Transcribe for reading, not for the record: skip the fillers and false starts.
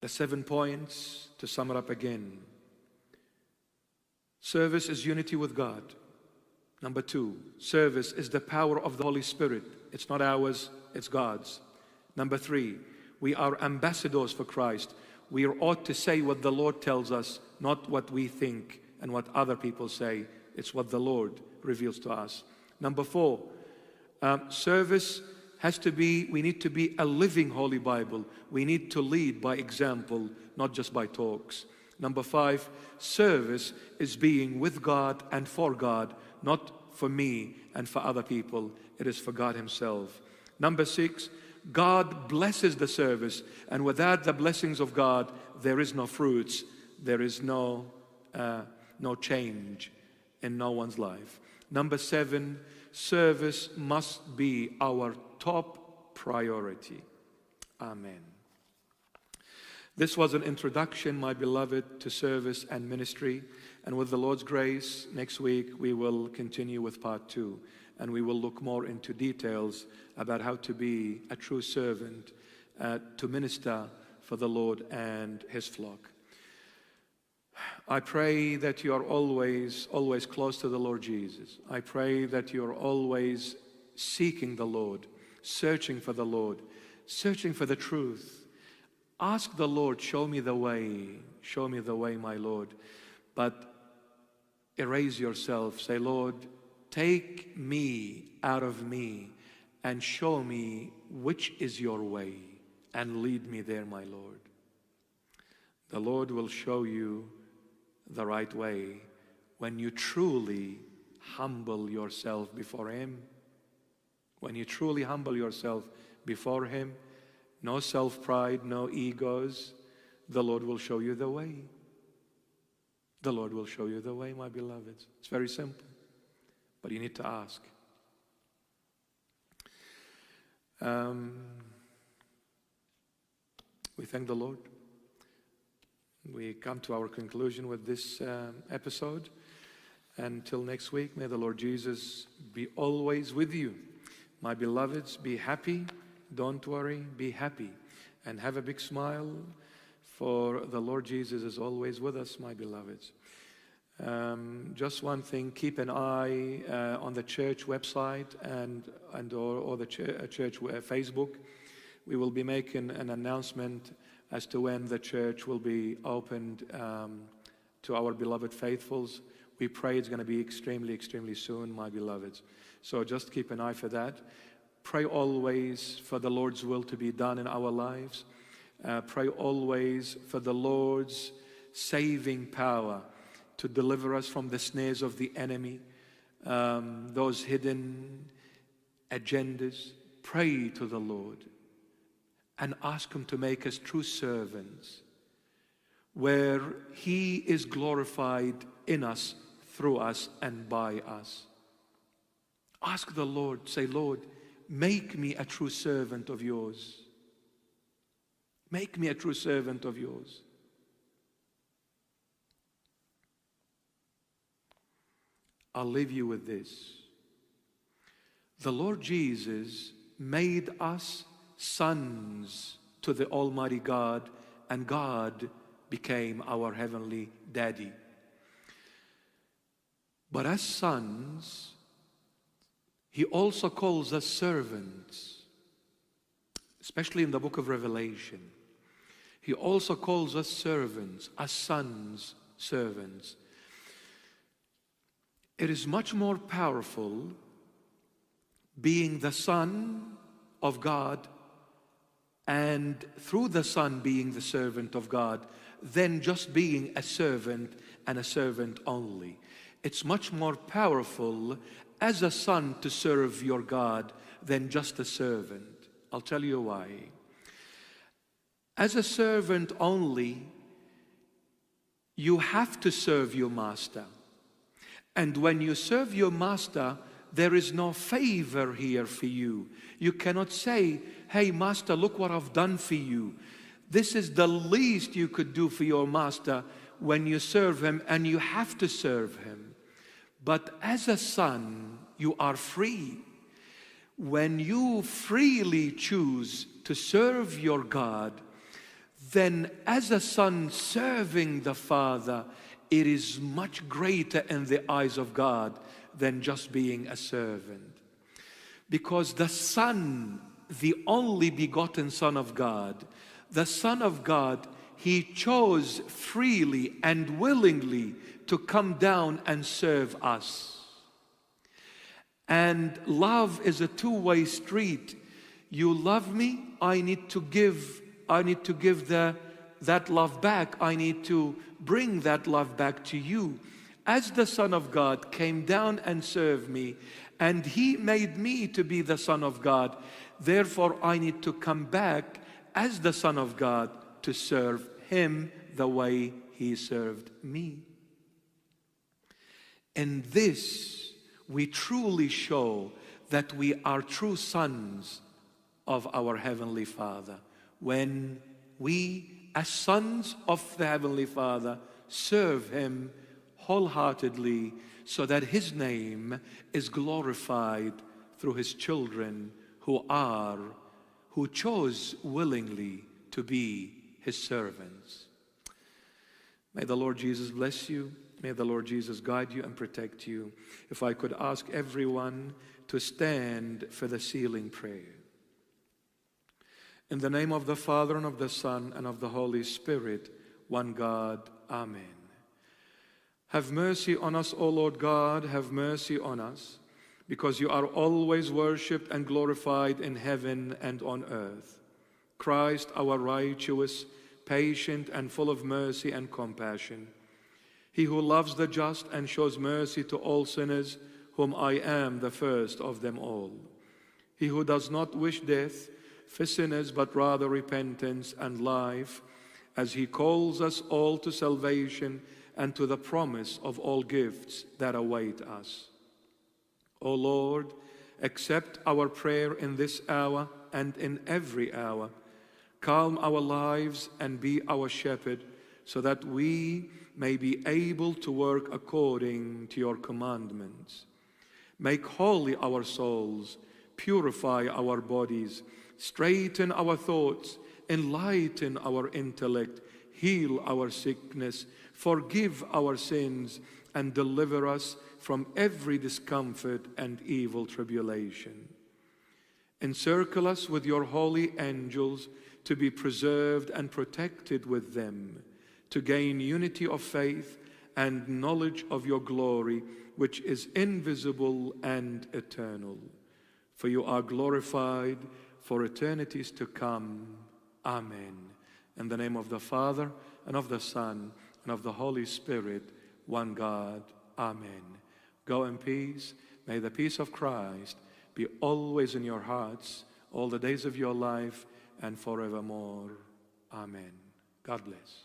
The 7 points, to sum it up again. Service is unity with God. Number 2, service is the power of the Holy Spirit. It's not ours, it's God's. Number 3, we are ambassadors for Christ. We ought to say what the Lord tells us, not what we think and what other people say. It's what the Lord reveals to us. Number 4, service has to be, we need to be a living Holy Bible. We need to lead by example, not just by talks. Number 5, service is being with God and for God, not for me and for other people. It is for God Himself. Number 6, God blesses the service, and without the blessings of God, there is no fruits, there is no change in no one's life. Number 7, service must be our top priority. Amen. This was an introduction, my beloved, to service and ministry. And with the Lord's grace, next week we will continue with part 2. And we will look more into details about how to be a true servant, to minister for the Lord and His flock. I pray that you are always close to the Lord Jesus. I pray that you are always seeking the Lord, searching for the Lord, searching for the truth. Ask the Lord, show me the way, my Lord. But erase yourself. Say, Lord, take me out of me and show me which is your way and lead me there, my Lord. The Lord will show you the right way when you truly humble yourself before Him. When you truly humble yourself before Him, no self-pride, no egos, the Lord will show you the way. The Lord will show you the way, my beloveds. It's very simple, but you need to ask. We thank the Lord. We come to our conclusion with this episode. Until next week, may the Lord Jesus be always with you. My beloveds, be happy. Don't worry, be happy. And have a big smile, for the Lord Jesus is always with us, my beloveds. Just one thing, keep an eye on the church website or the church Facebook. We will be making an announcement as to when the church will be opened to our beloved faithfuls. We pray it's going to be extremely, extremely soon, my beloveds. So just keep an eye for that. Pray always for the Lord's will to be done in our lives. Pray always for the Lord's saving power to deliver us from the snares of the enemy, those hidden agendas. Pray to the Lord and ask Him to make us true servants, where He is glorified in us, through us, and by us. Ask the Lord, say, Lord, make me a true servant of yours. Make me a true servant of yours. I'll leave you with this. The Lord Jesus made us sons to the Almighty God, and God became our heavenly daddy. But as sons, He also calls us servants, especially in the book of Revelation. He also calls us servants, as sons, servants. It is much more powerful being the Son of God and through the Son being the servant of God than just being a servant and a servant only. It's much more powerful as a son to serve your God than just a servant. I'll tell you why. As a servant only, you have to serve your master. And when you serve your master, there is no favor here for you. You cannot say, hey, master, look what I've done for you. This is the least you could do for your master when you serve him, and you have to serve him. But as a son, you are free. When you freely choose to serve your God, then as a son serving the Father, it is much greater in the eyes of God than just being a servant. Because the Son, the only begotten Son of God, the Son of God, He chose freely and willingly to come down and serve us. And love is a two-way street. You love me, I need to give that love back. I need to bring that love back to you. As the Son of God came down and served me, and He made me to be the Son of God, therefore I need to come back as the Son of God to serve Him the way He served me. In this, we truly show that we are true sons of our Heavenly Father, when we, as sons of the Heavenly Father, serve Him wholeheartedly, so that His name is glorified through His children who chose willingly to be His servants. May the Lord Jesus bless you. May the Lord Jesus guide you and protect you. If I could ask everyone to stand for the sealing prayer. In the name of the Father, and of the Son, and of the Holy Spirit, one God. Amen. Have mercy on us, O Lord God, have mercy on us, because you are always worshipped and glorified in heaven and on earth. Christ, our righteous, patient, and full of mercy and compassion, He who loves the just and shows mercy to all sinners, whom I am the first of them all. He who does not wish death for sinners, but rather repentance and life, as He calls us all to salvation and to the promise of all gifts that await us. O Lord, accept our prayer in this hour and in every hour. Calm our lives and be our shepherd, so that we may be able to work according to your commandments. Make holy our souls, purify our bodies, straighten our thoughts, enlighten our intellect, heal our sickness, forgive our sins, and deliver us from every discomfort and evil tribulation. Encircle us with your holy angels, to be preserved and protected with them, to gain unity of faith and knowledge of your glory, which is invisible and eternal. For you are glorified for eternities to come. Amen. In the name of the Father, and of the Son, and of the Holy Spirit, one God. Amen. Go in peace. May the peace of Christ be always in your hearts, all the days of your life, and forevermore. Amen. God bless.